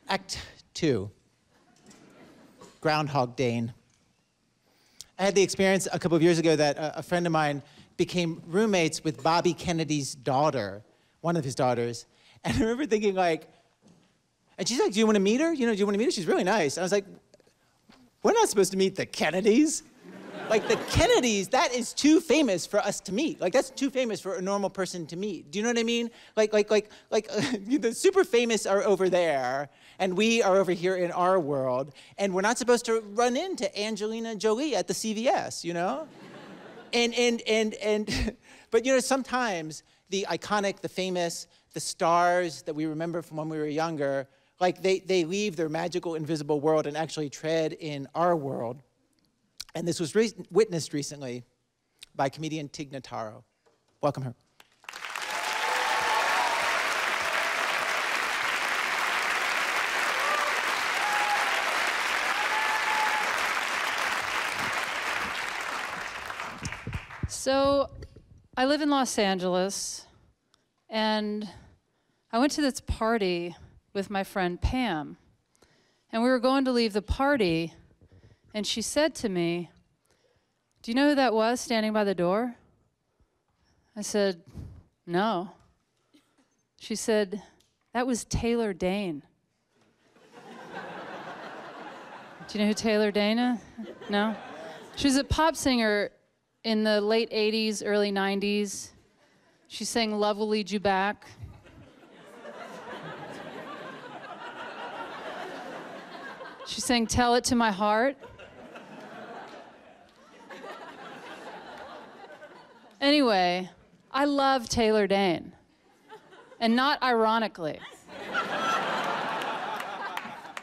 Act 2, Groundhog Dane. I had the experience a couple of years ago that a friend of mine became roommates with Bobby Kennedy's daughter, one of his daughters. And I remember thinking like, and she's like, do you want to meet her? You know, do you want to meet her? She's really nice. And I was like, we're not supposed to meet the Kennedys. Like the Kennedys, that is too famous for us to meet. Like that's too famous for a normal person to meet. Do you know what I mean? Like the super famous are over there, and we are over here in our world, and we're not supposed to run into Angelina Jolie at the CVS, you know? But you know, sometimes the iconic, the famous, the stars that we remember from when we were younger, like they leave their magical, invisible world and actually tread in our world. And this was witnessed recently by comedian Tig Notaro. Welcome her. So I live in Los Angeles, and I went to this party with my friend Pam, and we were going to leave the party, and she said to me, "Do you know who that was standing by the door?" I said, "No." She said, "That was Taylor Dayne." Do you know who Taylor Dayne is? No? She's a pop singer in the late 80s, early 90s. She sang "Love Will Lead You Back." She sang "Tell It to My Heart." Anyway, I love Taylor Dayne, and not ironically.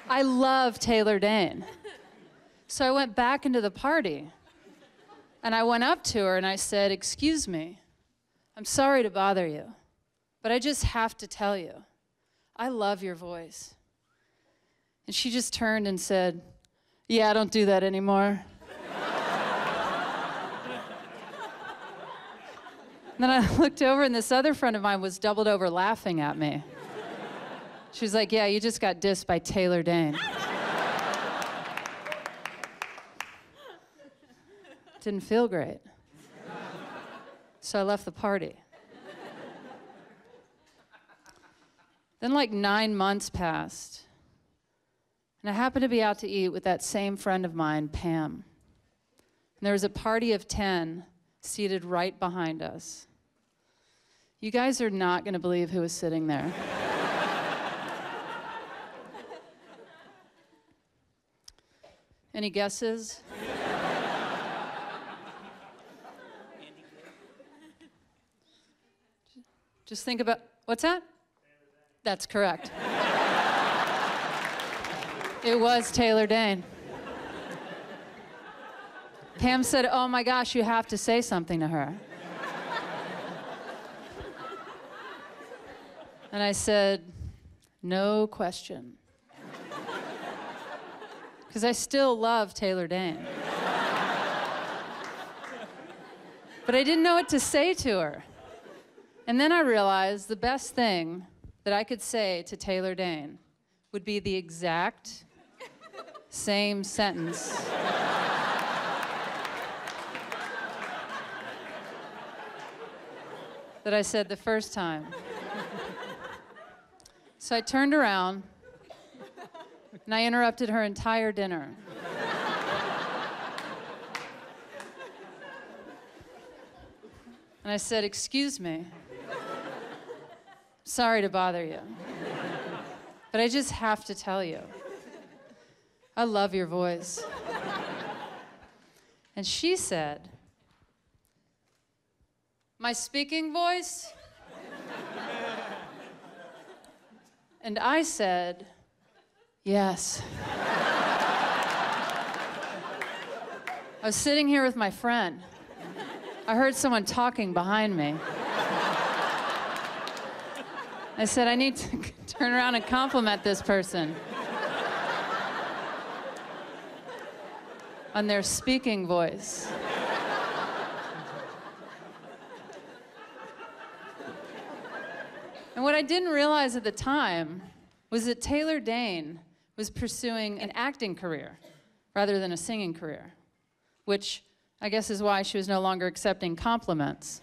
I love Taylor Dayne. So I went back into the party, and I went up to her and I said, "Excuse me, I'm sorry to bother you, but I just have to tell you, I love your voice." And she just turned and said, "Yeah, I don't do that anymore." Then I looked over, and this other friend of mine was doubled over laughing at me. She was like, "Yeah, you just got dissed by Taylor Dayne." Didn't feel great. So I left the party. Then like 9 months passed, and I happened to be out to eat with that same friend of mine, Pam. And there was a party of 10 seated right behind us. You guys are not going to believe who was sitting there. Any guesses? Just think about, what's that? That's correct. It was Taylor Dayne. Pam said, "Oh my gosh, you have to say something to her." And I said, "No question." Because I still love Taylor Dayne. But I didn't know what to say to her. And then I realized the best thing that I could say to Taylor Dayne would be the exact same sentence that I said the first time. So I turned around and I interrupted her entire dinner. And I said, "Excuse me. Sorry to bother you, but I just have to tell you, I love your voice." And she said, "My speaking voice?" And I said, "Yes." I was sitting here with my friend. I heard someone talking behind me. I said, "I need to turn around and compliment this person on their speaking voice." And what I didn't realize at the time was that Taylor Dayne was pursuing an acting career rather than a singing career, which I guess is why she was no longer accepting compliments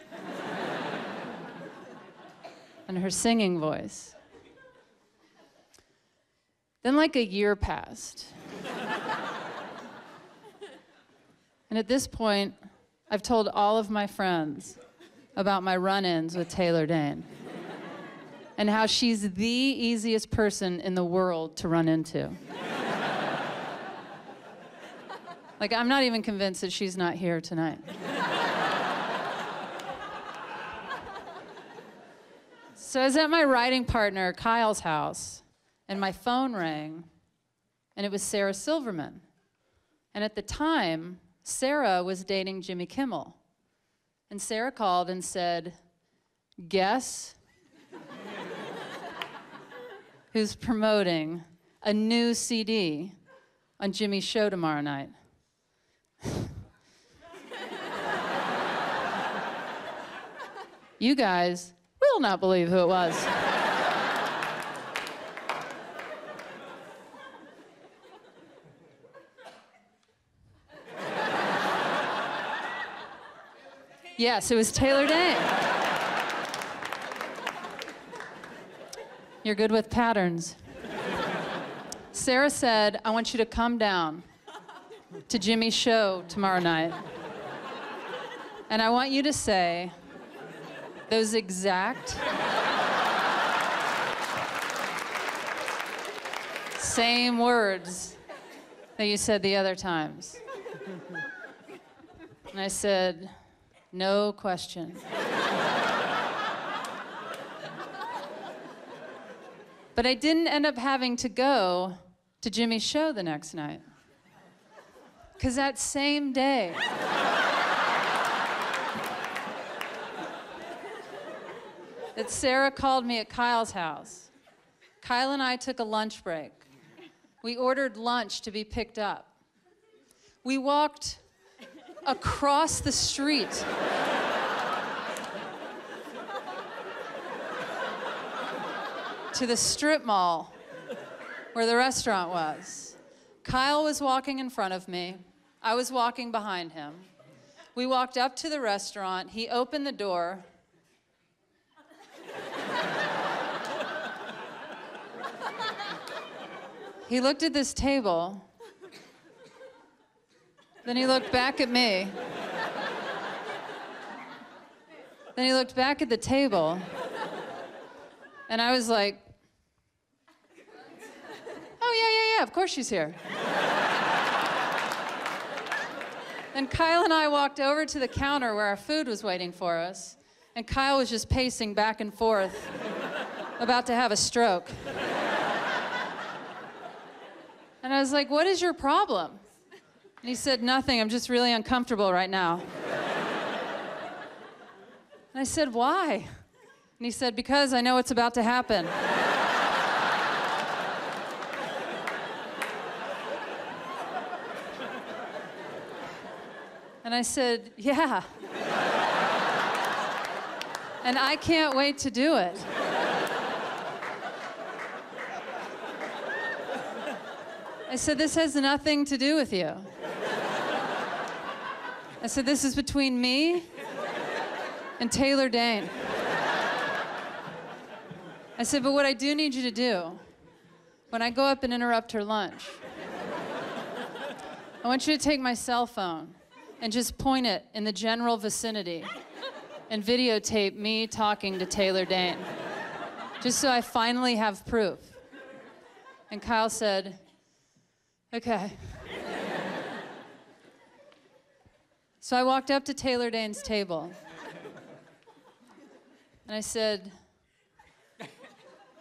on her singing voice. Then like a year passed. And at this point, I've told all of my friends about my run-ins with Taylor Dayne and how she's the easiest person in the world to run into. Like, I'm not even convinced that she's not here tonight. So I was at my writing partner, Kyle's house, and my phone rang, and it was Sarah Silverman. And at the time, Sarah was dating Jimmy Kimmel. And Sarah called and said, "Guess who's promoting a new CD on Jimmy's show tomorrow night?" You guys will not believe who it was. Yes, it was Taylor Dayne. You're good with patterns. Sarah said, "I want you to come down to Jimmy's show tomorrow night, and I want you to say those exact same words that you said the other times." And I said, "No question." But I didn't end up having to go to Jimmy's show the next night. Because that same day, that Sarah called me at Kyle's house, Kyle and I took a lunch break. We ordered lunch to be picked up. We walked across the street to the strip mall where the restaurant was. Kyle was walking in front of me. I was walking behind him. We walked up to the restaurant. He opened the door. He looked at this table. Then he looked back at me. Then he looked back at the table. And I was like, "Oh, yeah, of course she's here." And Kyle and I walked over to the counter where our food was waiting for us. And Kyle was just pacing back and forth, about to have a stroke. And I was like, "What is your problem?" And he said, "Nothing, I'm just really uncomfortable right now." And I said, "Why?" And he said, "Because I know what's about to happen." And I said, "Yeah." And I can't wait to do it. I said, "This has nothing to do with you." I said, "This is between me and Taylor Dayne." I said, "But what I do need you to do, when I go up and interrupt her lunch, I want you to take my cell phone and just point it in the general vicinity and videotape me talking to Taylor Dayne, just so I finally have proof." And Kyle said, "Okay." So I walked up to Taylor Dayne's table, and I said,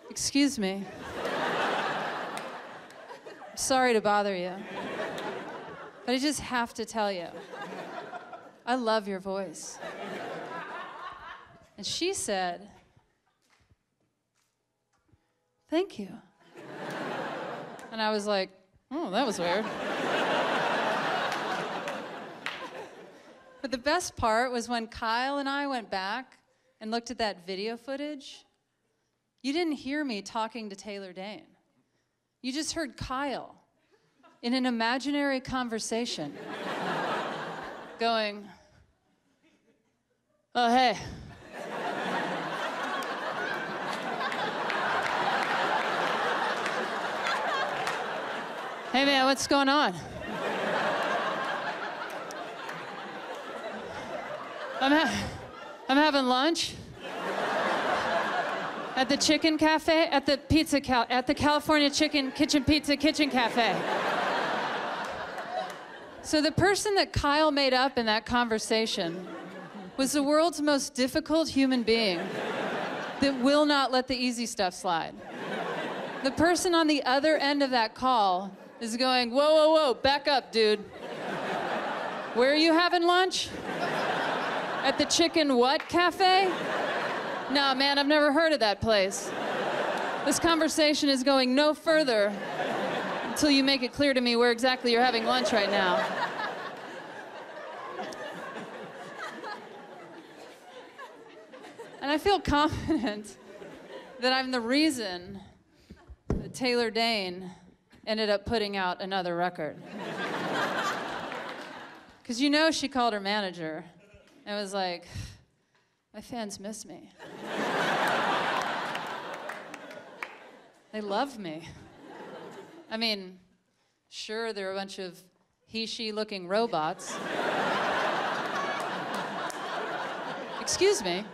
"Excuse me. I'm sorry to bother you, but I just have to tell you, I love your voice." And she said, "Thank you." And I was like, "Oh, that was weird." But the best part was when Kyle and I went back and looked at that video footage, you didn't hear me talking to Taylor Dayne. You just heard Kyle in an imaginary conversation going, oh, hey. Hey, man, what's going on? I'm having lunch at the chicken cafe, at the at the California Chicken Kitchen Pizza Kitchen Cafe. So the person that Kyle made up in that conversation was the world's most difficult human being that will not let the easy stuff slide. The person on the other end of that call is going, whoa, whoa, whoa, back up, dude. Where are you having lunch? At the Chicken What Cafe? Nah, man, I've never heard of that place. This conversation is going no further until you make it clear to me where exactly you're having lunch right now. And I feel confident that I'm the reason that Taylor Dayne ended up putting out another record. Because you know she called her manager and was like, my fans miss me. They love me. I mean, sure, they're a bunch of he-she looking robots. Excuse me.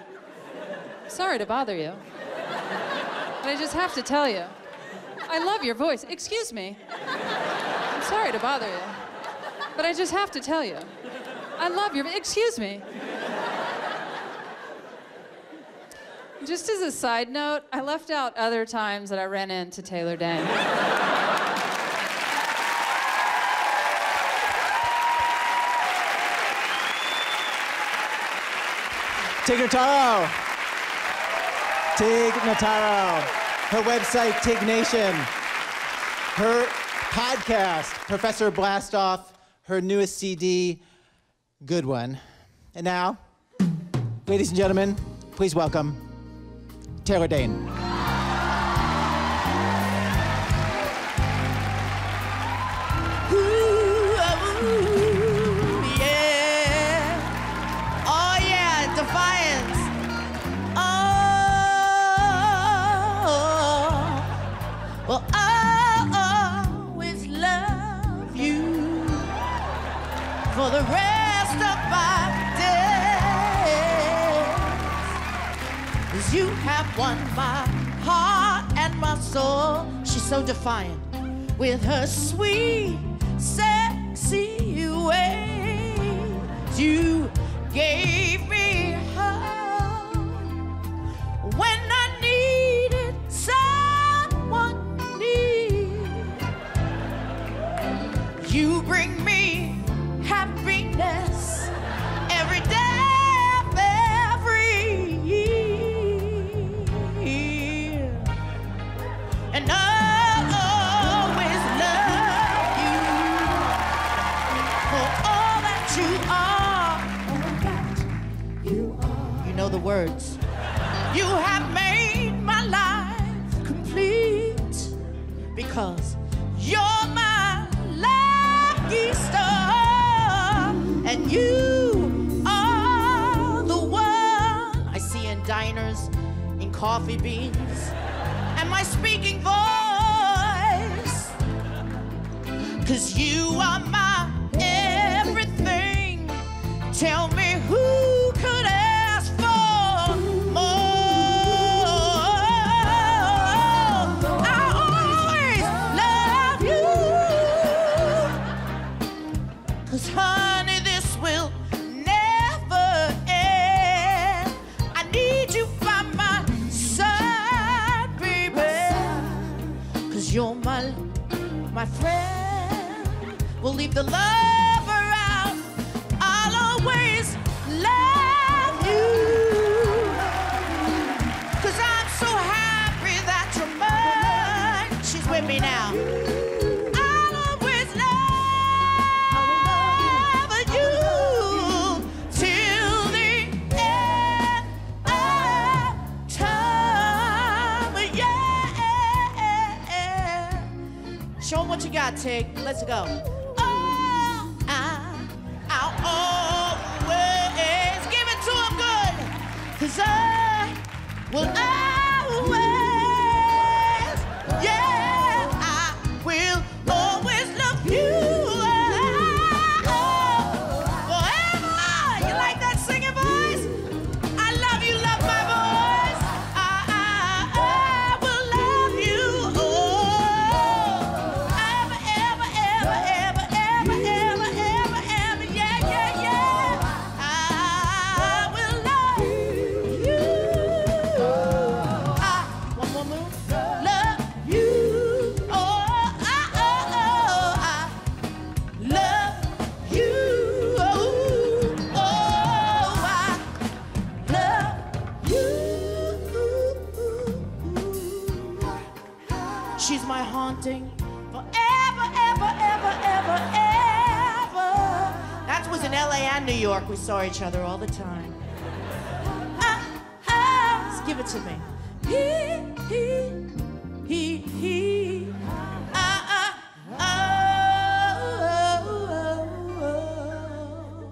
Sorry to bother you. But I just have to tell you, I love your voice. Excuse me. I'm sorry to bother you. But I just have to tell you, I love your, excuse me. Just as a side note, I left out other times that I ran into Taylor Dayne. Tig Notaro. Tig Notaro. Her website, Tig Nation. Her podcast, Professor Blastoff. Her newest CD, Good One. And now, ladies and gentlemen, please welcome Taylor Dayne. Well, I'll always love you for the rest of my days. 'Cause you have won my heart and my soul. She's so defiant with her sweet, sexy ways. You gave me hope when I needed someone. You bring me happiness every day of every year. And I'll always love you for all that you are. You know the words. You have made my life complete because you're my lucky star, and you are the one I see in diners, in coffee beans, and my speaking voice. 'Cause you are my everything. Tell me who could ask for more? Honey, this will never end. I need you by my side, baby. 'Cause you're my friend. We'll leave the lover out. I'll always love you. 'Cause I'm so happy that you're mine. She's with me now. Show them what you got, Tig. Let's go. Oh, I'll always give it to them good. 'Cause I will always, yeah, I will always love you. Forever. You like that singing voice? I love you, love my voice. I will love you. Ever, ever, ever, ever, ever, ever, ever, ever, yeah, yeah, yeah. I will love you. One more move. Love you. Oh, I love you. Oh, I love you. She's my haunting forever, ever, ever, ever, ever. That was in LA and New York. We saw each other all the time. Just give it to me. He. Oh.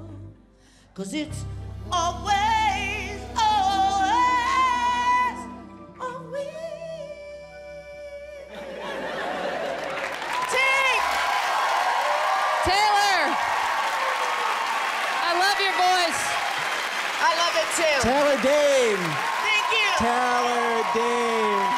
'Cause it's always, always, always. Tig! Taylor, I love your voice. I love it too. Taylor Dayne. Thank you. Taylor Dayne.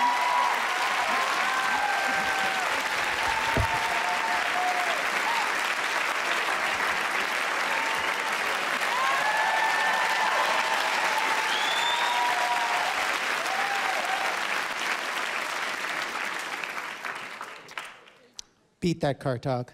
Beat that car talk.